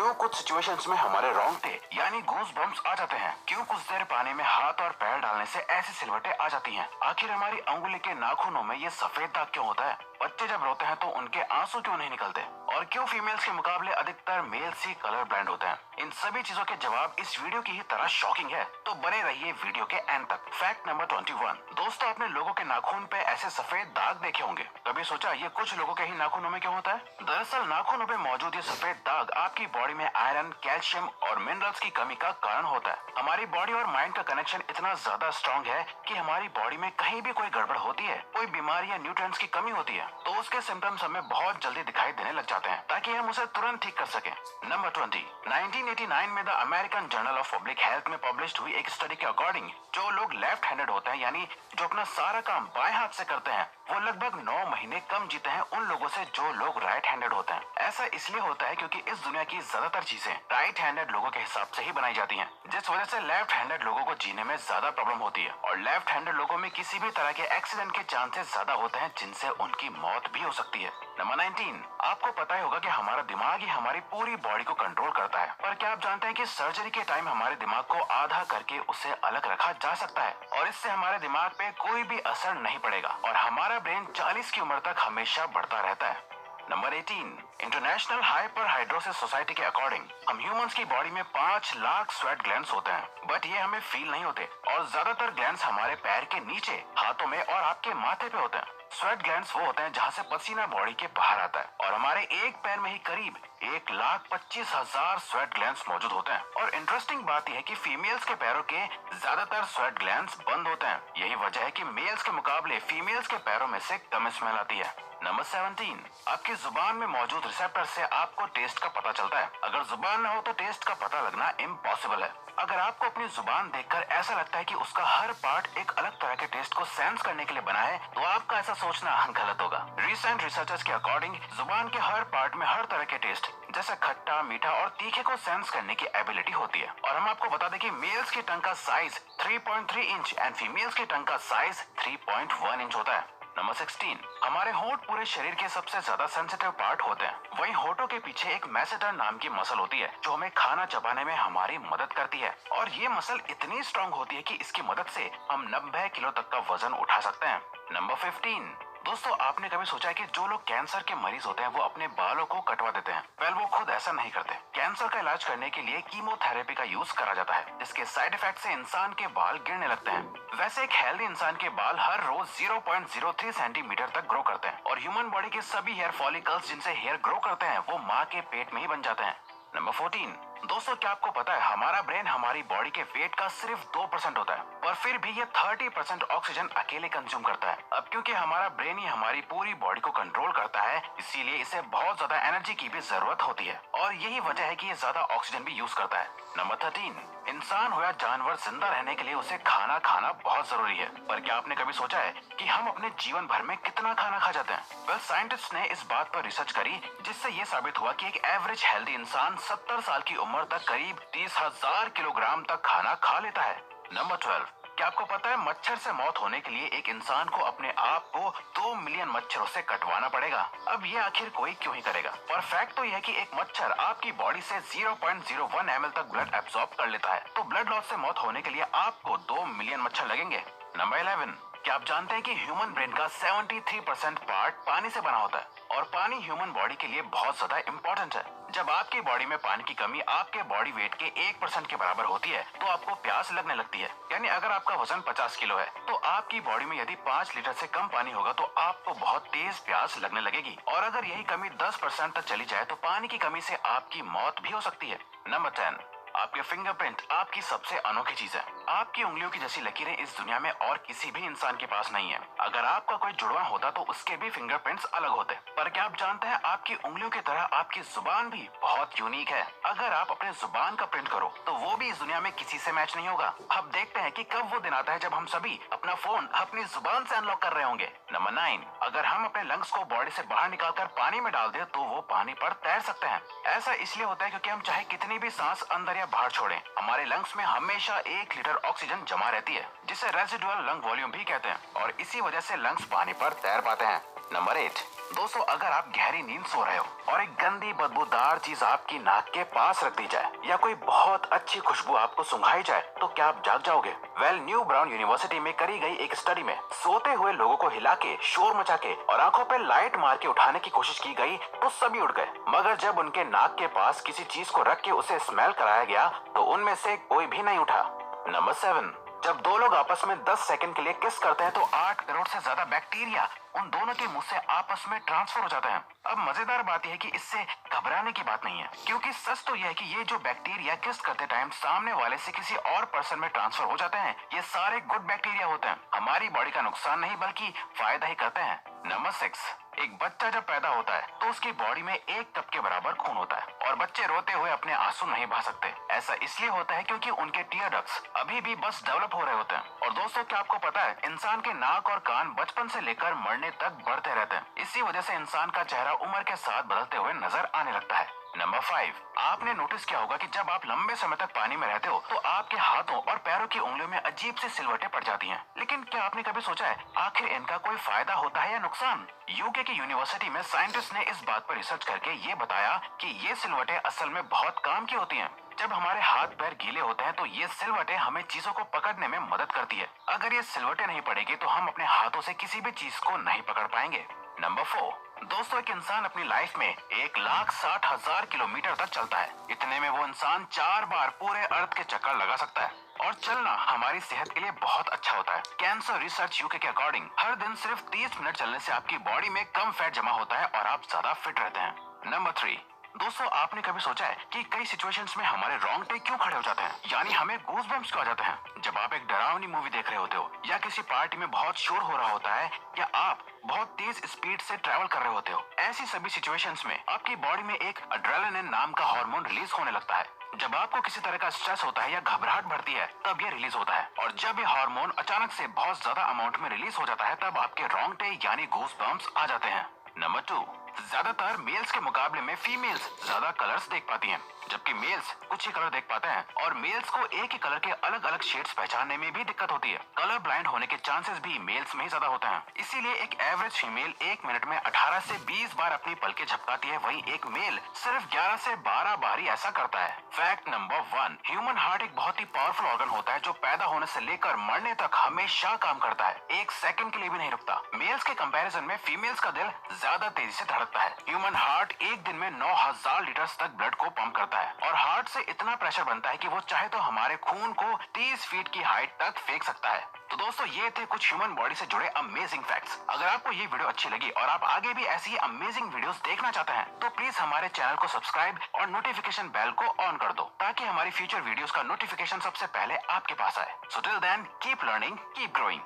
क्यों कुछ सिचुएशंस में हमारे रोंगटे यानी गूज बम्स आ जाते हैं? क्यों कुछ देर पानी में हाथ और पैर डालने से ऐसी सिलवटें आ जाती हैं? आखिर हमारी अंगुली के नाखूनों में ये सफेद दाग क्यों होता है? बच्चे जब रोते हैं तो उनके आंसू क्यों नहीं निकलते? और क्यों फीमेल्स के मुकाबले अधिकतर मेल्स ही कलर ब्लाइंड होते हैं? इन सभी चीजों के जवाब इस वीडियो की ही तरह शॉकिंग है, तो बने रहिए वीडियो के एंड तक। Fact number 21। दोस्तों, आपने लोगों के नाखून पे ऐसे सफेद दाग देखे होंगे। कभी सोचा ये कुछ लोगों के ही नाखूनों में क्यों होता है? दरअसल नाखूनों पे मौजूद ये सफेद दाग आपकी बॉडी में आयरन, कैल्शियम और मिनरल्स की कमी का कारण होता है। हमारी बॉडी और माइंड का कनेक्शन इतना ज्यादा स्ट्रॉन्ग है कि हमारी बॉडी में कहीं भी कोई गड़बड़ होती है, कोई बीमारी या न्यूट्रिएंट्स की कमी होती है, तो उसके सिम्टम्स हमें बहुत जल्दी दिखाई देने लग जाते हैं, ताकि हम उसे तुरंत ठीक कर सकें। नंबर 20। 1989 में the American journal of public health में पब्लिश हुई एक स्टडी के अकॉर्डिंग जो लोग लेफ्ट हैंडेड होते हैं, यानी जो अपना सारा काम बाएं हाथ से करते हैं, वो लगभग 9 महीने कम जीते हैं उन लोगों से जो लोग राइट हैंडेड होते हैं। ऐसा इसलिए होता है क्योंकि इस दुनिया की ज्यादातर चीजें राइट हैंडेड लोगों के हिसाब से ही बनाई जाती हैं, जिस वजह से लेफ्ट हैंडेड लोगों को जीने में ज्यादा प्रॉब्लम होती है। और लेफ्ट हैंडेड लोगों में किसी भी तरह के एक्सीडेंट के चांसेस ज्यादा होते हैं, जिनसे उनकी मौत भी हो सकती है। नंबर 19। आपको पता ही होगा कि हमारा दिमाग ही हमारी पूरी बॉडी को कंट्रोल करता है, पर क्या आप जानते हैं कि सर्जरी के टाइम हमारे दिमाग को आधा करके उसे अलग रखा जा सकता है और इससे हमारे दिमाग पे कोई भी असर नहीं पड़ेगा और हमारा ब्रेन 40 की उम्र तक हमेशा बढ़ता रहता है। नंबर 18। इंटरनेशनल हाइपरहाइड्रोसिस सोसाइटी के अकॉर्डिंग हम ह्यूमंस की बॉडी में 5 लाख स्वेट ग्लैंड्स होते हैं, बट ये हमें फील नहीं होते और ज्यादातर ग्लैंड्स हमारे पैर के नीचे, हाथों में और आपके माथे पे होते हैं। स्वेट ग्लैंड्स वो होते हैं जहाँ से पसीना बॉडी के बाहर आता है और हमारे एक पैर में ही करीब 1,25,000 स्वेट ग्लैंड्स मौजूद होते हैं। और इंटरेस्टिंग बात यह है कि फीमेल्स के पैरों के ज्यादातर स्वेट ग्लैंड्स बंद होते हैं। यही वजह है कि मेल्स के मुकाबले फीमेल्स के पैरों में से कम स्मेल आती है। नंबर 17। आपकी जुबान में मौजूद रिसेप्टर से आपको टेस्ट का पता चलता है। अगर जुबान न हो तो टेस्ट का पता लगना इम्पॉसिबल है। अगर आपको अपनी जुबान देखकर ऐसा लगता है कि उसका हर पार्ट एक अलग तरह के टेस्ट को सेंस करने के लिए बना है, तो आपका ऐसा सोचना गलत होगा। रिसेंट रिसर्चर्स के अकॉर्डिंग जुबान के हर पार्ट में हर तरह के टेस्ट जैसे खट्टा, मीठा और तीखे को सेंस करने की एबिलिटी होती है। और हम आपको बता दें कि मेल्स की टंग का साइज 3.3 इंच एंड फीमेल्स की टंग का साइज 3.1 इंच होता है। नंबर 16। हमारे होंठ पूरे शरीर के सबसे ज्यादा सेंसिटिव पार्ट होते हैं। वहीं होठों के पीछे एक मैसेटर नाम की मसल होती है जो हमें खाना चबाने में हमारी मदद करती है और ये मसल इतनी स्ट्रॉन्ग होती है कि इसकी मदद से हम 90 किलो तक का वजन उठा सकते हैं। नंबर 15। दोस्तों, आपने कभी सोचा है कि जो लोग कैंसर के मरीज होते हैं वो अपने बालों को कटवा देते हैं? वेल, वो खुद ऐसा नहीं करते। कैंसर का इलाज करने के लिए कीमोथेरेपी का यूज करा जाता है, जिसके साइड इफेक्ट से इंसान के बाल गिरने लगते हैं। वैसे एक हेल्दी इंसान के बाल हर रोज 0.03 सेंटीमीटर तक ग्रो करते हैं और ह्यूमन बॉडी के सभी हेयर फॉलिकल्स जिनसे हेयर ग्रो करते हैं वो माँ के पेट में ही बन जाते हैं। नंबर 14। दोस्तों, क्या आपको पता है हमारा ब्रेन हमारी बॉडी के वेट का सिर्फ 2% होता है, पर फिर भी ये 30% ऑक्सीजन अकेले कंज्यूम करता है। अब क्योंकि हमारा ब्रेन ही हमारी पूरी बॉडी को कंट्रोल करता है, इसीलिए इसे बहुत ज्यादा एनर्जी की भी जरूरत होती है और यही वजह है कि ये ज्यादा ऑक्सीजन भी यूज करता है। नंबर 13। इंसान हो या जानवर, जिंदा रहने के लिए उसे खाना खाना बहुत जरूरी है, पर क्या आपने कभी सोचा है कि हम अपने जीवन भर में कितना खाना खा जाते हैं? वेल, साइंटिस्ट ने इस बात पर रिसर्च करी जिससे ये साबित हुआ कि एक एवरेज हेल्दी इंसान 70 साल की उम्र तक करीब 30,000 किलोग्राम तक खाना खा लेता है। नंबर 12। क्या आपको पता है मच्छर से मौत होने के लिए एक इंसान को अपने आप को 2 मिलियन मच्छरों से कटवाना पड़ेगा? अब ये आखिर कोई क्यों ही करेगा? पर फैक्ट तो यह है कि एक मच्छर आपकी बॉडी से 0.01 ml तक ब्लड एब्सॉर्ब कर लेता है, तो ब्लड लॉस से मौत होने के लिए आपको 2 मिलियन मच्छर लगेंगे। नंबर 11। क्या आप जानते हैं कि ह्यूमन ब्रेन का 73% पार्ट पानी से बना होता है और पानी ह्यूमन बॉडी के लिए बहुत ज्यादा इम्पोर्टेंट है। जब आपकी बॉडी में पानी की कमी आपके बॉडी वेट के 1% के बराबर होती है तो आपको प्यास लगने लगती है। यानी अगर आपका वजन 50 किलो है तो आपकी बॉडी में यदि 5 लीटर से कम पानी होगा तो आपको बहुत तेज प्यास लगने लगेगी और अगर यही कमी 10% तक चली जाए तो पानी की कमी से आपकी मौत भी हो सकती है। नंबर 10। आपके फिंगरप्रिंट आपकी सबसे अनोखी चीज है। आपकी उंगलियों की जैसी लकीरें इस दुनिया में और किसी भी इंसान के पास नहीं है। अगर आपका कोई जुड़वा होता तो उसके भी फिंगरप्रिंट्स अलग होते, पर क्या आप जानते हैं आपकी उंगलियों की तरह आपकी जुबान भी बहुत यूनिक है। अगर आप अपने जुबान का प्रिंट करो तो वो भी इस दुनिया में किसी से मैच नहीं होगा। अब देखते हैं कि कब वो दिन आता है जब हम सभी अपना फोन अपनी जुबान से अनलॉक कर रहे होंगे। नंबर 9। अगर हम अपने लंग्स को बॉडी से बाहर निकालकर पानी में डाल दें तो वो पानी पर तैर सकते हैं। ऐसा इसलिए होता है क्योंकि हम चाहे कितनी भी सांस अंदर या बाहर छोड़ें, हमारे लंग्स में हमेशा 1 लीटर ऑक्सीजन जमा रहती है, जिसे रेसिडुअल लंग वॉल्यूम भी कहते हैं और इसी वजह से लंग्स पानी पर तैर पाते हैं। नंबर 8। दोस्तों अगर आप गहरी नींद सो रहे हो और एक गंदी बदबूदार चीज आपकी नाक के पास रख दी जाए या कोई बहुत अच्छी खुशबू आपको सुंघाई जाए तो क्या आप जाग जाओगे? वेल, न्यू ब्राउन यूनिवर्सिटी में करी गई एक स्टडी में सोते हुए लोगों को हिला के, शोर मचा के और आंखों पे लाइट मार के उठाने की कोशिश की गई तो सभी उठ गए, मगर जब उनके नाक के पास किसी चीज को रख के उसे स्मेल कराया गया तो उनमें से कोई भी नहीं उठा। नंबर 7, जब दो लोग आपस में 10 सेकंड के लिए किस करते हैं तो 8 करोड़ से ज्यादा बैक्टीरिया उन दोनों के मुंह से आपस में ट्रांसफर हो जाते हैं। अब मजेदार बात यह है कि इससे घबराने की बात नहीं है, क्योंकि सच तो यह है कि ये जो बैक्टीरिया किस करते टाइम सामने वाले से किसी और पर्सन में ट्रांसफर हो जाते हैं, ये सारे गुड बैक्टीरिया होते हैं, हमारी बॉडी का नुकसान नहीं बल्कि फायदा ही करते हैं। नंबर 6, एक बच्चा जब पैदा होता है तो उसकी बॉडी में 1 कप के बराबर खून होता है और बच्चे रोते हुए अपने आंसू नहीं बहा सकते। ऐसा इसलिए होता है क्योंकि उनके टीयर डक्ट्स अभी भी बस डेवलप हो रहे होते हैं। और दोस्तों क्या आपको पता है, इंसान के नाक और कान बचपन से लेकर मरने तक बढ़ते रहते हैं। इसी वजह से इंसान का चेहरा उम्र के साथ बदलते हुए नजर आने लगता है। नंबर 5, आपने नोटिस किया होगा कि जब आप लंबे समय तक पानी में रहते हो तो आपके हाथों और पैरों की उंगलियों में अजीब सी सिलवटें पड़ जाती हैं। लेकिन क्या आपने कभी सोचा है आखिर इनका कोई फायदा होता है या नुकसान? यूके की यूनिवर्सिटी में साइंटिस्ट ने इस बात पर रिसर्च करके ये बताया कि ये सिलवटें असल में बहुत काम की होती हैं। जब हमारे हाथ पैर गीले होते हैं तो ये सिलवटें हमें चीजों को पकड़ने में मदद करती है। अगर ये सिलवटें नहीं पड़ेगी तो हम अपने हाथों से किसी भी चीज को नहीं पकड़ पाएंगे। नंबर 4, दोस्तों एक इंसान अपनी लाइफ में 1,60,000 किलोमीटर तक चलता है। इतने में वो इंसान 4 बार पूरे अर्थ के चक्कर लगा सकता है। और चलना हमारी सेहत के लिए बहुत अच्छा होता है। कैंसर रिसर्च यूके के अकॉर्डिंग हर दिन सिर्फ 30 मिनट चलने से आपकी बॉडी में कम फैट जमा होता है और आप ज्यादा फिट रहते हैं। नंबर 3, दोस्तों आपने कभी सोचा है कि कई सिचुएशंस में हमारे रोंगटे क्यों खड़े हो जाते हैं, यानी हमें गूज़बम्प्स क्यों आ जाते हैं? जब आप एक डरावनी मूवी देख रहे होते हो या किसी पार्टी में बहुत शोर हो रहा होता है या आप बहुत तेज स्पीड से ट्रैवल कर रहे होते हो, ऐसी सभी सिचुएशंस में आपकी बॉडी में एक एड्रेनालिन नाम का हार्मोन रिलीज होने लगता है। जब आपको किसी तरह का स्ट्रेस होता है या घबराहट बढ़ती है तब ये रिलीज होता है, और जब ये हार्मोन अचानक से बहुत ज्यादा अमाउंट में रिलीज हो जाता है तब आपके रोंगटे यानी गूज़बम्प्स आ जाते हैं। नंबर 2, ज्यादातर मेल्स के मुकाबले में फीमेल्स ज्यादा कलर्स देख पाती हैं, जबकि मेल्स कुछ ही कलर देख पाते हैं और मेल्स को एक ही कलर के अलग अलग शेड्स पहचानने में भी दिक्कत होती है। कलर ब्लाइंड होने के चांसेस भी मेल्स में ही ज्यादा होते हैं। इसीलिए एक एवरेज फीमेल 1 मिनट में 18 से 20 बार अपनी पलकें झपकाती है, वहीं एक मेल सिर्फ 11 से 12 बार ही ऐसा करता है। फैक्ट नंबर 1, ह्यूमन हार्ट एक बहुत ही पावरफुल ऑर्गन होता है जो पैदा होने से लेकर मरने तक हमेशा काम करता है, 1 सेकंड के लिए भी नहीं रुकता। मेल्स के कंपैरिजन में फीमेल्स का दिल ज्यादा तेजी से धड़कता है। ह्यूमन हार्ट एक दिन में 9,000 लीटर तक ब्लड को पंप करता है और हार्ट से इतना प्रेशर बनता है कि वो चाहे तो हमारे खून को 30 फीट की हाइट तक फेंक सकता है। तो दोस्तों ये थे कुछ ह्यूमन बॉडी से जुड़े अमेजिंग फैक्ट्स। अगर आपको ये वीडियो अच्छी लगी और आप आगे भी ऐसी अमेजिंग वीडियोस देखना चाहते हैं तो प्लीज हमारे चैनल को सब्सक्राइब और नोटिफिकेशन बेल को ऑन कर दो ताकि हमारी फ्यूचर वीडियोस का नोटिफिकेशन सबसे पहले आपके पास आए। So till then keep learning, keep growing.